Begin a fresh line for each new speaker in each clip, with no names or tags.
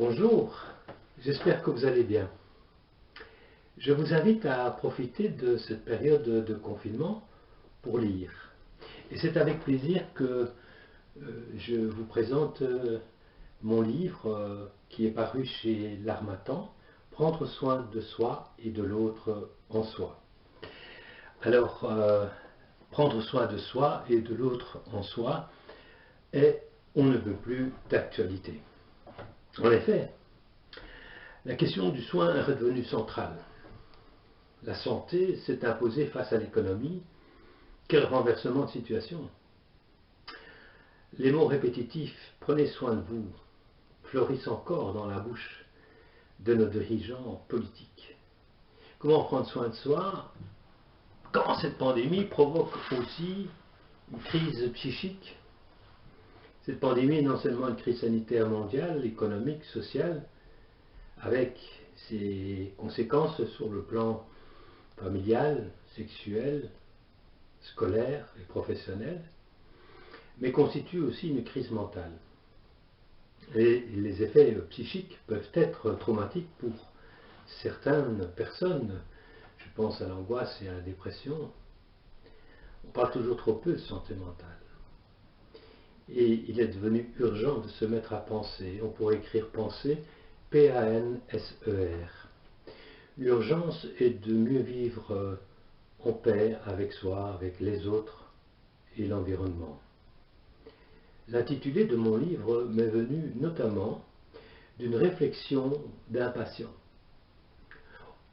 Bonjour, j'espère que vous allez bien. Je vous invite à profiter de cette période de confinement pour lire. Et c'est avec plaisir que je vous présente mon livre qui est paru chez l'Harmattan, Prendre soin de soi et de l'autre en soi. Alors, prendre soin de soi et de l'autre en soi est, on ne peut plus, d'actualité. En effet, la question du soin est redevenue centrale. La santé s'est imposée face à l'économie. Quel renversement de situation! Les mots répétitifs « prenez soin de vous » fleurissent encore dans la bouche de nos dirigeants politiques. Comment prendre soin de soi quand cette pandémie provoque aussi une crise psychique? Cette pandémie est non seulement une crise sanitaire mondiale, économique, sociale, avec ses conséquences sur le plan familial, sexuel, scolaire et professionnel, mais constitue aussi une crise mentale. Et les effets psychiques peuvent être traumatiques pour certaines personnes. Je pense à l'angoisse et à la dépression. On parle toujours trop peu de santé mentale. Et il est devenu urgent de se mettre à penser. On pourrait écrire penser, P-A-N-S-E-R. L'urgence est de mieux vivre en paix avec soi, avec les autres et l'environnement. L'intitulé de mon livre m'est venu notamment d'une réflexion d'un patient.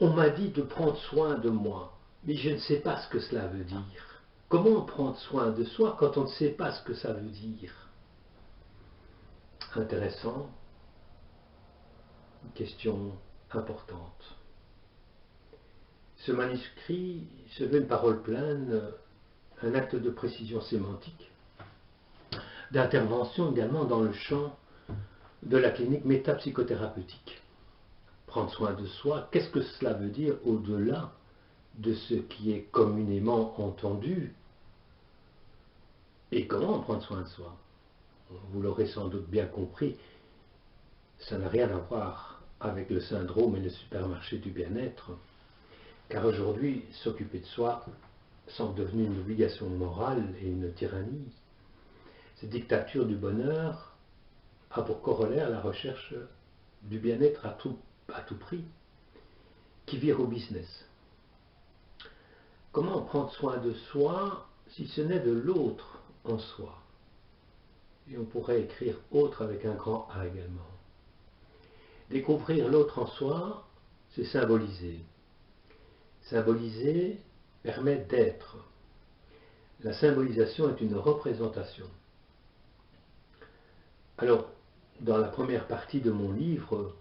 On m'a dit de prendre soin de moi, mais je ne sais pas ce que cela veut dire. Comment prendre soin de soi quand on ne sait pas ce que ça veut dire? Intéressant, une question importante. Ce manuscrit se veut une parole pleine, un acte de précision sémantique, d'intervention également dans le champ de la clinique métapsychothérapeutique. Prendre soin de soi, qu'est-ce que cela veut dire au-delà de ce qui est communément entendu? Et comment prendre soin de soi? Vous l'aurez sans doute bien compris, ça n'a rien à voir avec le syndrome et le supermarché du bien-être, car aujourd'hui, s'occuper de soi semble devenu une obligation morale et une tyrannie. Cette dictature du bonheur a pour corollaire la recherche du bien-être à tout prix, qui vire au business. Comment prendre soin de soi si ce n'est de l'autre en soi? Et on pourrait écrire autre avec un grand A également. Découvrir l'autre en soi, c'est symboliser. Symboliser permet d'être. La symbolisation est une représentation. Alors, dans la première partie de mon livre,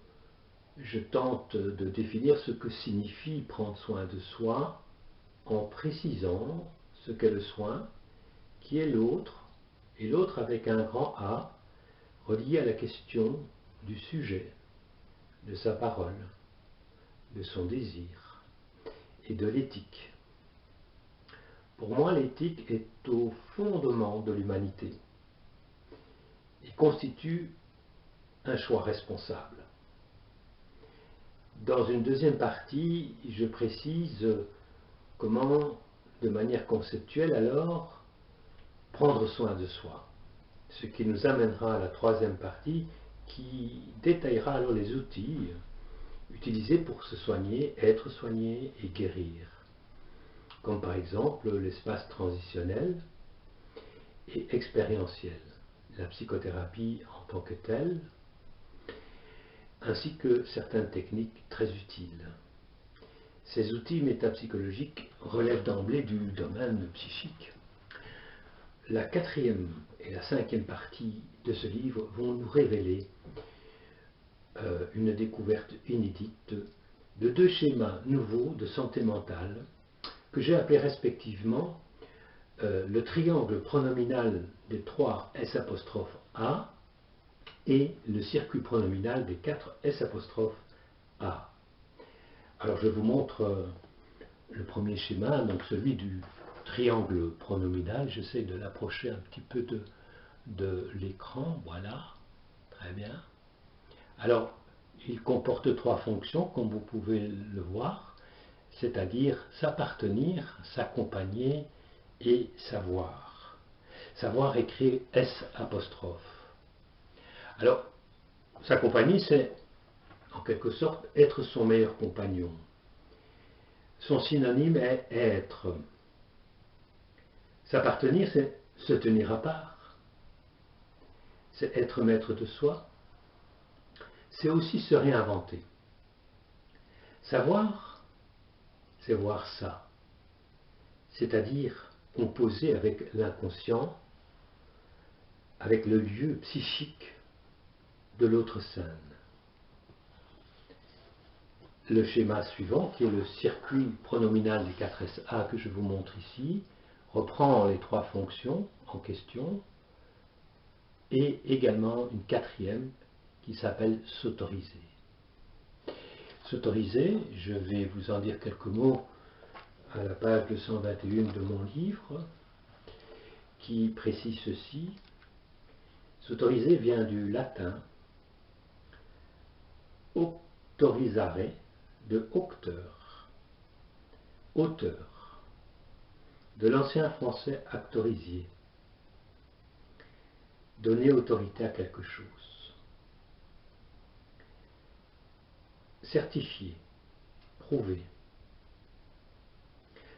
je tente de définir ce que signifie prendre soin de soi en précisant ce qu'est le soin, qui est l'autre, et l'autre avec un grand A, relié à la question du sujet, de sa parole, de son désir et de l'éthique. Pour moi, l'éthique est au fondement de l'humanité et constitue un choix responsable. Dans une deuxième partie, je précise comment, de manière conceptuelle alors, prendre soin de soi. Ce qui nous amènera à la troisième partie qui détaillera alors les outils utilisés pour se soigner, être soigné et guérir. Comme par exemple l'espace transitionnel et expérientiel, la psychothérapie en tant que telle, ainsi que certaines techniques très utiles. Ces outils métapsychologiques relèvent d'emblée du domaine psychique. La quatrième et la cinquième partie de ce livre vont nous révéler une découverte inédite de deux schémas nouveaux de santé mentale que j'ai appelés respectivement le triangle pronominal des 3 S'(A) et le circuit pronominal des 4 S'(A). Alors je vous montre le premier schéma, donc celui du triangle pronominal. J'essaie de l'approcher un petit peu de l'écran, voilà, très bien. Alors, il comporte trois fonctions, comme vous pouvez le voir, c'est-à-dire s'appartenir, s'accompagner et savoir. Savoir écrit S apostrophe. Alors, s'accompagner, c'est en quelque sorte être son meilleur compagnon. Son synonyme est être. S'appartenir, c'est se tenir à part. C'est être maître de soi. C'est aussi se réinventer. Savoir, c'est voir ça. C'est-à-dire composer avec l'inconscient, avec le lieu psychique de l'autre scène. Le schéma suivant, qui est le circuit pronominal du 4SA que je vous montre ici, reprend les trois fonctions en question et également une quatrième qui s'appelle s'autoriser. S'autoriser, je vais vous en dire quelques mots à la page 221 de mon livre, qui précise ceci. S'autoriser vient du latin auctorisare, de aucteur, auteur, de l'ancien français actorisier, donner autorité à quelque chose. Certifier, prouver.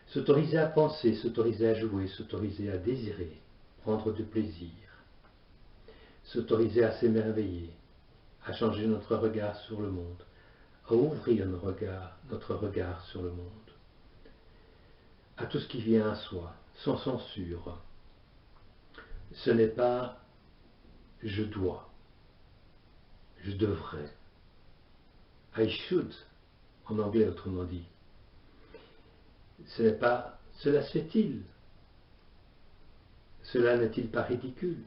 S'autoriser à penser, s'autoriser à jouer, s'autoriser à désirer, prendre du plaisir. S'autoriser à s'émerveiller, à changer notre regard sur le monde, à ouvrir notre regard sur le monde, à tout ce qui vient à soi, sans censure. Ce n'est pas je dois, je devrais. I should, en anglais autrement dit. Ce n'est pas cela se fait-il, cela n'est-il pas ridicule,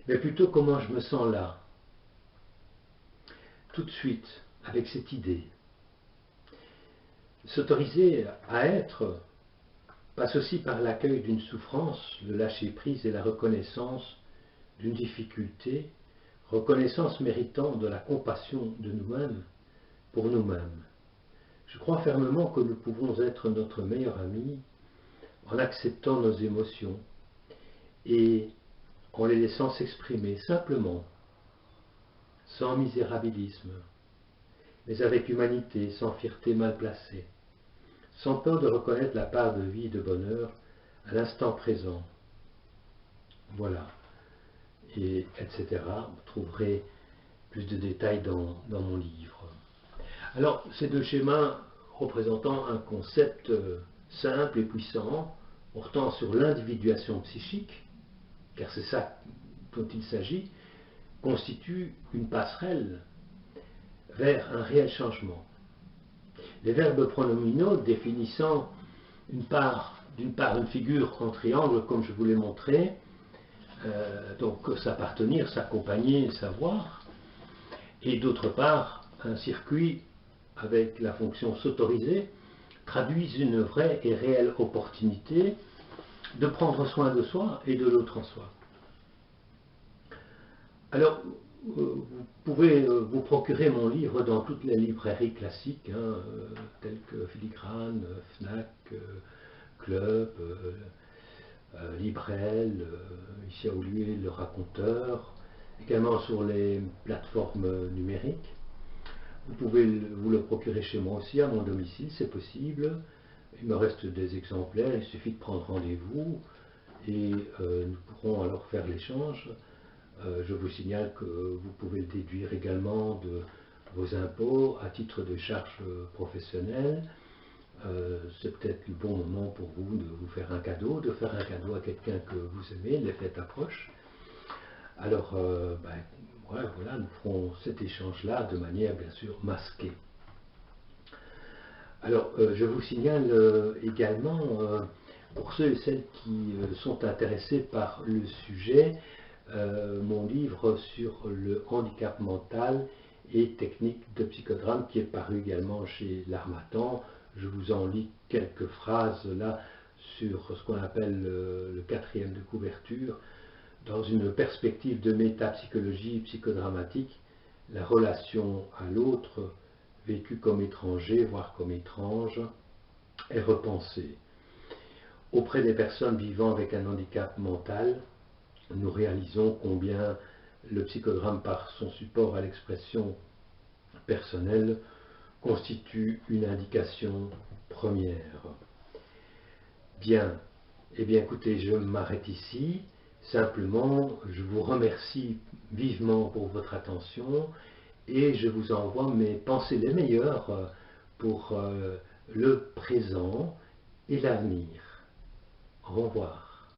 mais plutôt comment je me sens là, tout de suite, avec cette idée. S'autoriser à être passe aussi par l'accueil d'une souffrance, le lâcher-prise et la reconnaissance d'une difficulté, reconnaissance méritant de la compassion de nous-mêmes pour nous-mêmes. Je crois fermement que nous pouvons être notre meilleur ami en acceptant nos émotions et en les laissant s'exprimer simplement, sans misérabilisme, mais avec humanité, sans fierté mal placée, sans peur de reconnaître la part de vie et de bonheur à l'instant présent. Voilà, et etc. Vous trouverez plus de détails dans mon livre. Alors, ces deux schémas représentant un concept simple et puissant, portant sur l'individuation psychique, car c'est ça dont il s'agit, constituent une passerelle vers un réel changement. Les verbes pronominaux définissant d'une part une figure en triangle, comme je vous l'ai montré, donc s'appartenir, s'accompagner, savoir, et d'autre part un circuit avec la fonction s'autoriser, traduisent une vraie et réelle opportunité de prendre soin de soi et de l'autre en soi. Alors, vous pouvez vous procurer mon livre dans toutes les librairies classiques, telles que Filigrane, Fnac, Club, Librel, ici à Olivier, Le Raconteur, également sur les plateformes numériques. Vous pouvez vous le procurer chez moi aussi, à mon domicile, c'est possible. Il me reste des exemplaires, il suffit de prendre rendez-vous et nous pourrons alors faire l'échange. Je vous signale que vous pouvez le déduire également de vos impôts à titre de charge professionnelle. C'est peut-être le bon moment pour vous de vous faire un cadeau, de faire un cadeau à quelqu'un que vous aimez, les fêtes approchent. Alors, voilà, nous ferons cet échange-là de manière bien sûr masquée. Alors, je vous signale également, pour ceux et celles qui sont intéressés par le sujet, mon livre sur le handicap mental et technique de psychodrame qui est paru également chez l'Harmattan. Je vous en lis quelques phrases là sur ce qu'on appelle le quatrième de couverture, dans une perspective de métapsychologie psychodramatique la relation à l'autre, vécue comme étranger, voire comme étrange, est repensée. Auprès des personnes vivant avec un handicap mental, nous réalisons combien le psychodrame, par son support à l'expression personnelle, constitue une indication première. Bien, eh bien écoutez, je m'arrête ici. Simplement, je vous remercie vivement pour votre attention et je vous envoie mes pensées les meilleures pour le présent et l'avenir. Au revoir.